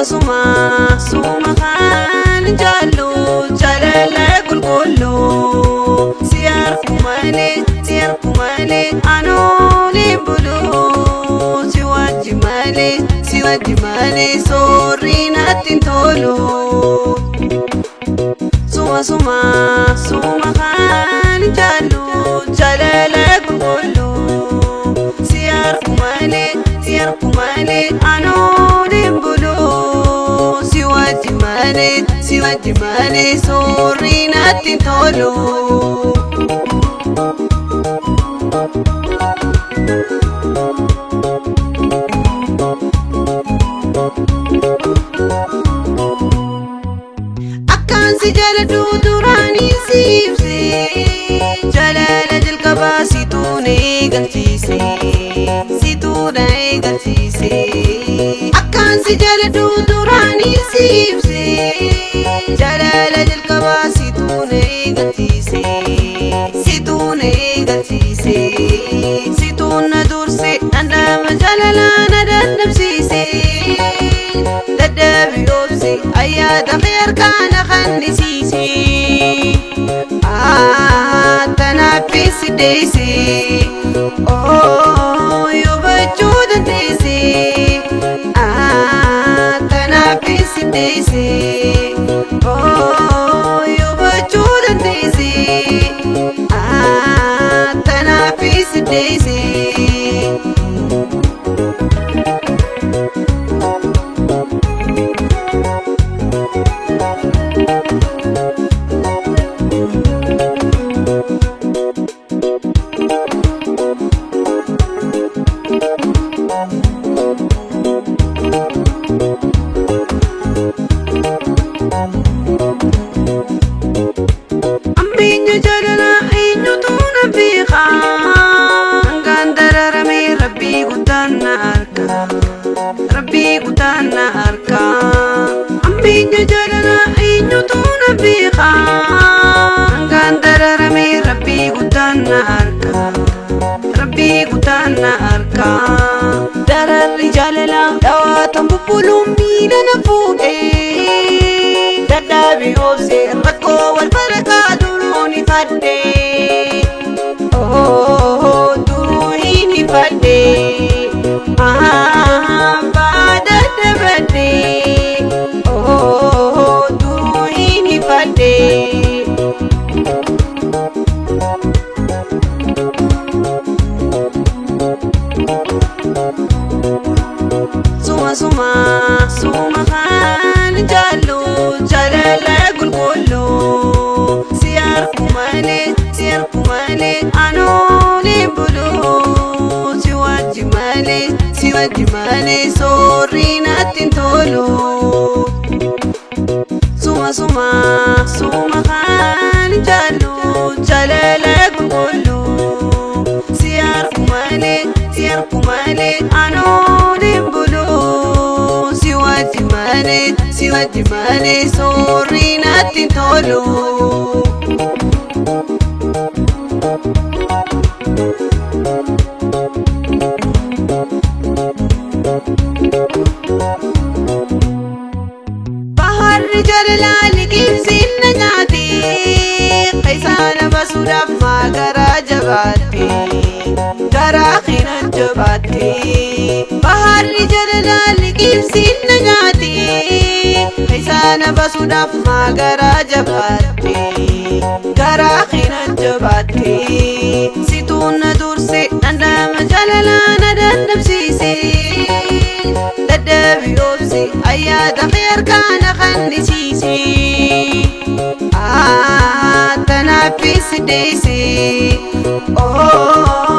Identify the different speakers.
Speaker 1: suma kan jallu jalala kulkullu siyar kumale anoli bulu siwaji male sorina tintolu suma kan jallu jalala kulkullu siyar kumale anoli bulu siwaji male sorina tintolu akan si jaladu durani sibse jalala jalqaba situne galchise akan si jaladu durani sibse jalala jalqaba situne galchise situna durse andama jalala nadabsise dadabi obse ayada khair kana khandisise tanafis deise oh yobachudan deise tanafis deise oh yobachudan deise tanafis deise ambinya jalala inyutuna biqa ngandara rame rabbi gudana arka ambinya jalala inyutuna biqa ngandara rame rabbi gudana arka dararri jalala dawatan bubulum mina nafude dadabi obse rakko wal baraka duruni fadde oh duruni fadde bada dabade oh duruni fadde suma kan jallu jalala kulkullu siyar kumale anoli bulu siwaji male sorina tintolu suma kan jallu jalala kulkullu siyar kumale anoli bulu siwaji male sorina tintolu bahar jalala ligibsin nanyati qaisana basudaf magara jabati darakhinan jabati bahar jalala ligibsin nanyati qaisana basudaf magara jabati darakhinan jabati situna durse andama jalala nadabsise dadabi obse ayada khair kana khandisise tanafis deise oh